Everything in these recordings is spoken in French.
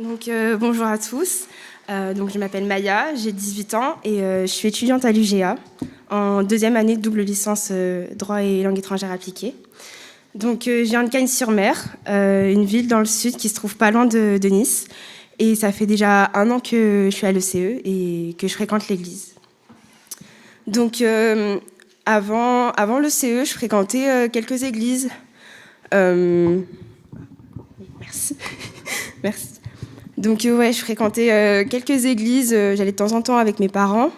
Bonjour à tous. Je m'appelle Maya, j'ai 18 ans et je suis étudiante à l'UGA en deuxième année de double licence droit et langue étrangère appliquée. Je viens de Cagnes-sur-Mer, une ville dans le sud qui se trouve pas loin de Nice. Et ça fait déjà 1 an que je suis à l'ECE et que je fréquente l'église. Avant l'ECE, je fréquentais quelques églises. Merci. Merci. Je fréquentais quelques églises, j'allais de temps en temps avec mes parents,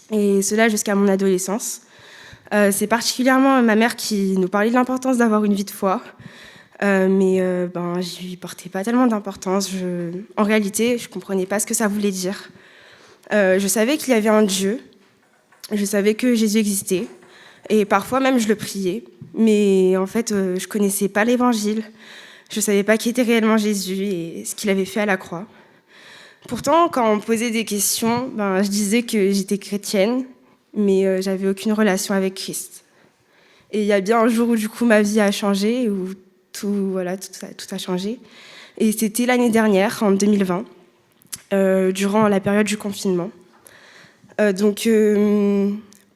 et cela jusqu'à mon adolescence. C'est particulièrement ma mère qui nous parlait de l'importance d'avoir une vie de foi, je lui portais pas tellement d'importance. En réalité, je comprenais pas ce que ça voulait dire. Je savais qu'il y avait un Dieu, je savais que Jésus existait, et parfois même je le priais, mais en fait, je connaissais pas l'évangile. Je ne savais pas qui était réellement Jésus et ce qu'il avait fait à la croix. Pourtant, quand on me posait des questions, je disais que j'étais chrétienne, mais j'avais aucune relation avec Christ. Et il y a bien un jour où du coup ma vie a changé, où tout a changé. Et c'était l'année dernière, en 2020, durant la période du confinement.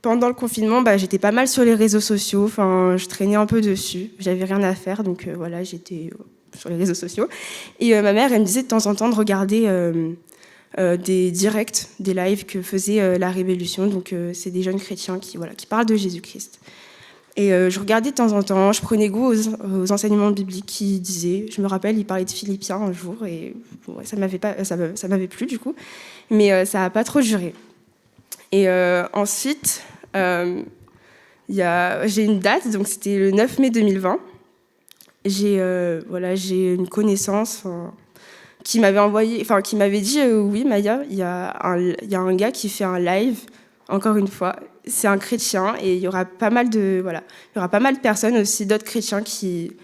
Pendant le confinement, j'étais pas mal sur les réseaux sociaux, je traînais un peu dessus, j'avais rien à faire, j'étais sur les réseaux sociaux. Et ma mère, elle me disait de temps en temps de regarder des directs, des lives que faisait La Révolution, c'est des jeunes chrétiens qui parlent de Jésus-Christ. Et je regardais de temps en temps, je prenais goût aux enseignements bibliques qui disaient, je me rappelle, il parlait de Philippiens un jour, et ça m'avait plu du coup, mais ça n'a pas trop duré. Et ensuite, j'ai une date, donc c'était le 9 mai 2020. J'ai une connaissance qui m'avait dit oui Maya, il y a un gars qui fait un live, encore une fois, c'est un chrétien et il y aura pas mal de personnes aussi, d'autres chrétiens qui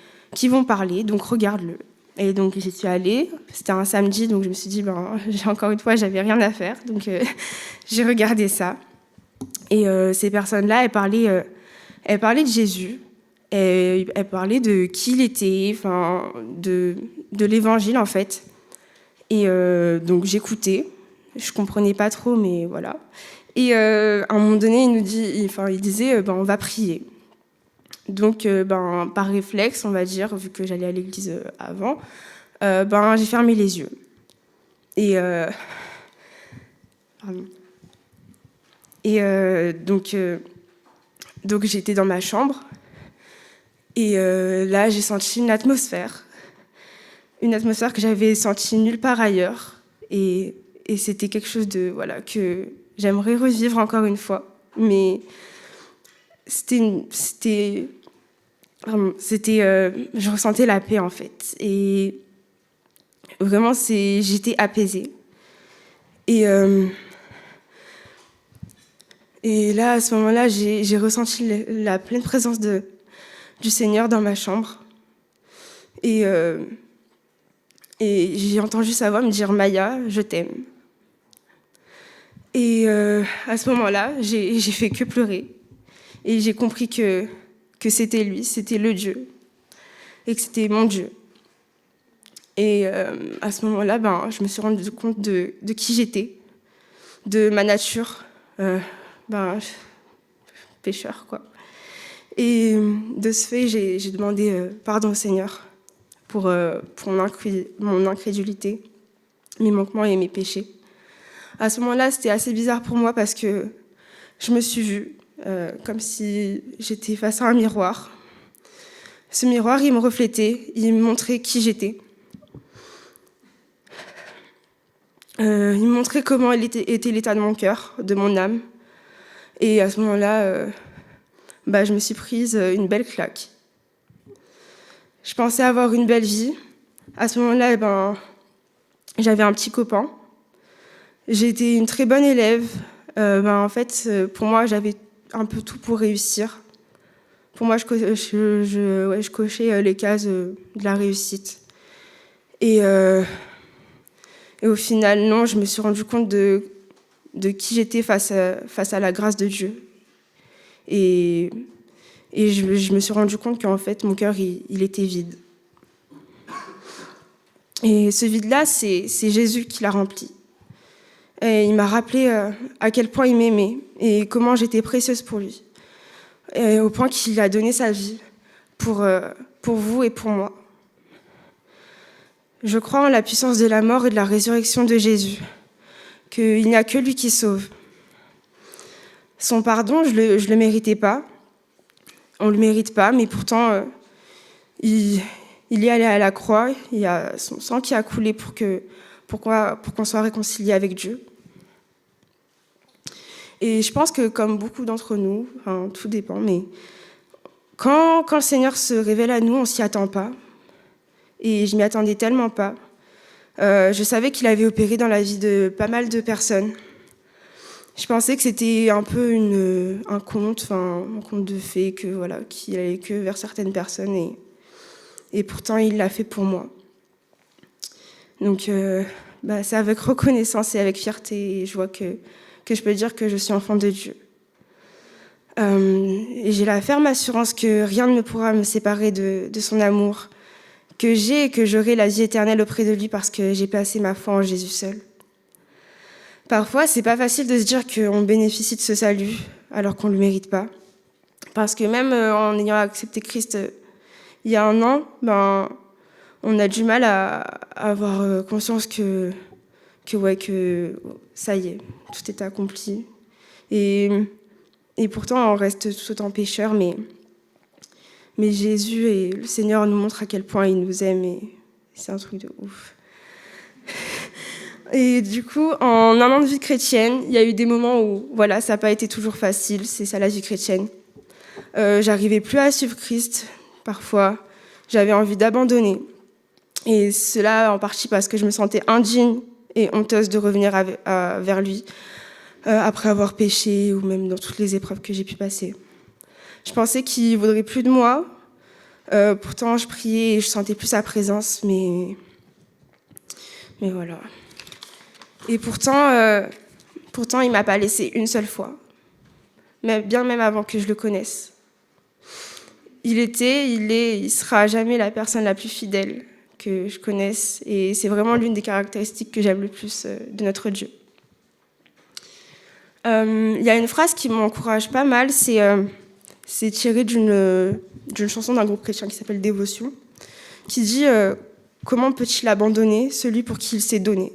vont parler, donc regarde-le. Et donc j'y suis allée, c'était un samedi, donc je me suis dit encore une fois, j'avais rien à faire, donc j'ai regardé ça. Et ces personnes-là, elles parlaient de Jésus, elles parlaient de qui il était, de l'évangile en fait. Et donc j'écoutais, je comprenais pas trop, mais voilà. Et à un moment donné, il disait, on va prier. Donc, par réflexe, on va dire, vu que j'allais à l'église avant, j'ai fermé les yeux. Et donc j'étais dans ma chambre et là j'ai senti une atmosphère que j'avais sentie nulle part ailleurs et c'était quelque chose que j'aimerais revivre encore une fois, mais je ressentais la paix en fait et vraiment j'étais apaisée et là, à ce moment-là, j'ai ressenti la pleine présence du Seigneur dans ma chambre. Et j'ai entendu sa voix me dire « Maya, je t'aime ». Et à ce moment-là, j'ai fait que pleurer. Et j'ai compris que c'était lui, c'était le Dieu. Et que c'était mon Dieu. Et à ce moment-là, je me suis rendu compte de qui j'étais, de ma nature. Pécheur, quoi. Et de ce fait, j'ai demandé pardon au Seigneur pour mon incrédulité, mes manquements et mes péchés. À ce moment-là, c'était assez bizarre pour moi parce que je me suis vue comme si j'étais face à un miroir. Ce miroir, il me reflétait, il me montrait qui j'étais. Il me montrait comment était l'état de mon cœur, de mon âme. Et à ce moment-là, je me suis prise une belle claque. Je pensais avoir une belle vie. À ce moment-là, j'avais un petit copain. J'étais une très bonne élève. Pour moi, j'avais un peu tout pour réussir. Pour moi, je cochais les cases de la réussite. Et au final, non, je me suis rendu compte de qui j'étais face à la grâce de Dieu. Et je me suis rendu compte qu'en fait, mon cœur, il était vide. Et ce vide-là, c'est Jésus qui l'a rempli. Et il m'a rappelé à quel point il m'aimait et comment j'étais précieuse pour lui. Et au point qu'il a donné sa vie pour vous et pour moi. Je crois en la puissance de la mort et de la résurrection de Jésus, qu'il n'y a que lui qui sauve. Son pardon, je le méritais pas. On le mérite pas, mais pourtant, il est allé à la croix. Il y a son sang qui a coulé pour qu'on soit réconcilié avec Dieu. Et je pense que comme beaucoup d'entre nous, enfin, tout dépend, mais quand le Seigneur se révèle à nous, on s'y attend pas. Et je m'y attendais tellement pas. Je savais qu'il avait opéré dans la vie de pas mal de personnes. Je pensais que c'était un peu un conte de fées, qu'il allait que vers certaines personnes, et pourtant il l'a fait pour moi. Donc c'est avec reconnaissance et avec fierté, et je vois que je peux dire que je suis enfant de Dieu. Et j'ai la ferme assurance que rien ne pourra me séparer de son amour, que j'ai et que j'aurai la vie éternelle auprès de lui parce que j'ai placé ma foi en Jésus seul. Parfois, c'est pas facile de se dire qu'on bénéficie de ce salut alors qu'on le mérite pas. Parce que même en ayant accepté Christ il y a 1 an, on a du mal à avoir conscience que ça y est, tout est accompli. Et pourtant, on reste tout autant pécheurs, mais Jésus et le Seigneur nous montrent à quel point il nous aime, et c'est un truc de ouf. Et du coup, en 1 an de vie chrétienne, il y a eu des moments où ça n'a pas été toujours facile, c'est ça la vie chrétienne. J'arrivais plus à suivre Christ, parfois. J'avais envie d'abandonner. Et cela en partie parce que je me sentais indigne et honteuse de revenir vers lui après avoir péché ou même dans toutes les épreuves que j'ai pu passer. Je pensais qu'il ne voudrait plus de moi. Pourtant, je priais et je sentais plus sa présence, mais voilà. Et pourtant, il ne m'a pas laissé une seule fois, bien même avant que je le connaisse. Il était, il est, il sera jamais la personne la plus fidèle que je connaisse, et c'est vraiment l'une des caractéristiques que j'aime le plus de notre Dieu. Il y a une phrase qui m'encourage pas mal, c'est tiré d'une chanson d'un groupe chrétien qui s'appelle Dévotion, qui dit comment peut-il abandonner celui pour qui il s'est donné?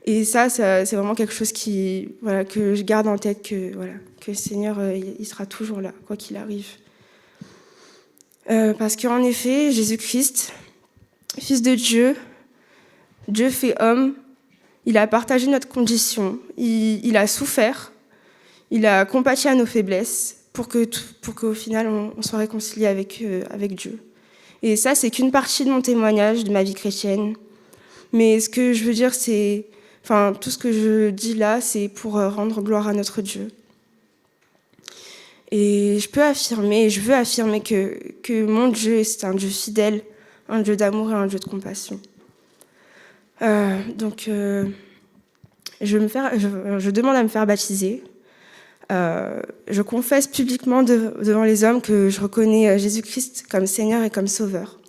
Et ça, c'est vraiment quelque chose que je garde en tête, que le Seigneur, il sera toujours là, quoi qu'il arrive. Parce qu'en effet, Jésus-Christ, Fils de Dieu, Dieu fait homme, il a partagé notre condition, il a souffert, il a compati à nos faiblesses pour qu'au final, on soit réconcilié avec Dieu. Et ça, c'est qu'une partie de mon témoignage, de ma vie chrétienne. Mais ce que je veux dire, tout ce que je dis là, c'est pour rendre gloire à notre Dieu. Et je veux affirmer que mon Dieu, c'est un Dieu fidèle, un Dieu d'amour et un Dieu de compassion. Je demande à me faire baptiser. Je confesse publiquement devant les hommes que je reconnais Jésus-Christ comme Seigneur et comme Sauveur.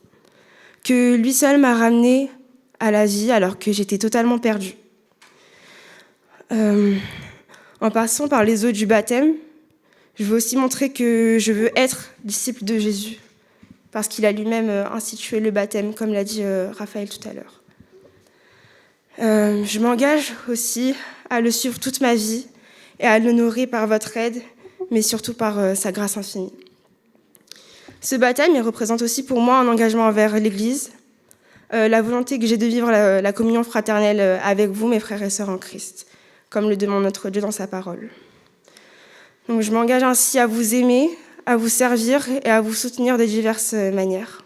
Que lui seul m'a ramené à la vie alors que j'étais totalement perdue. En passant par les eaux du baptême, je veux aussi montrer que je veux être disciple de Jésus, parce qu'il a lui-même institué le baptême, comme l'a dit Raphaël tout à l'heure. Je m'engage aussi à le suivre toute ma vie et à l'honorer par votre aide, mais surtout par sa grâce infinie. Ce baptême, il représente aussi pour moi un engagement envers l'Église, la volonté que j'ai de vivre la communion fraternelle avec vous, mes frères et sœurs en Christ, comme le demande notre Dieu dans sa parole. Donc je m'engage ainsi à vous aimer, à vous servir et à vous soutenir de diverses manières.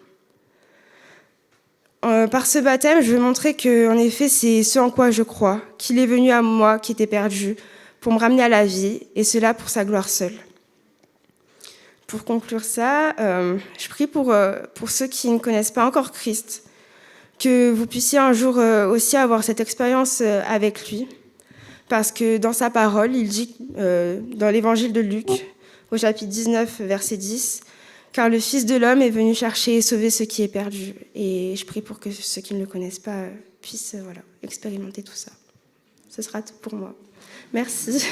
Par ce baptême, je veux montrer que, en effet, c'est ce en quoi je crois, qu'il est venu à moi qui était perdu pour me ramener à la vie, et cela pour sa gloire seule. Pour conclure ça, je prie pour ceux qui ne connaissent pas encore Christ, que vous puissiez un jour aussi avoir cette expérience avec lui, parce que dans sa parole, il dit, dans l'évangile de Luc, au chapitre 19, verset 10, car le Fils de l'homme est venu chercher et sauver ce qui est perdu. Et je prie pour que ceux qui ne le connaissent pas puissent expérimenter tout ça. Ce sera tout pour moi. Merci.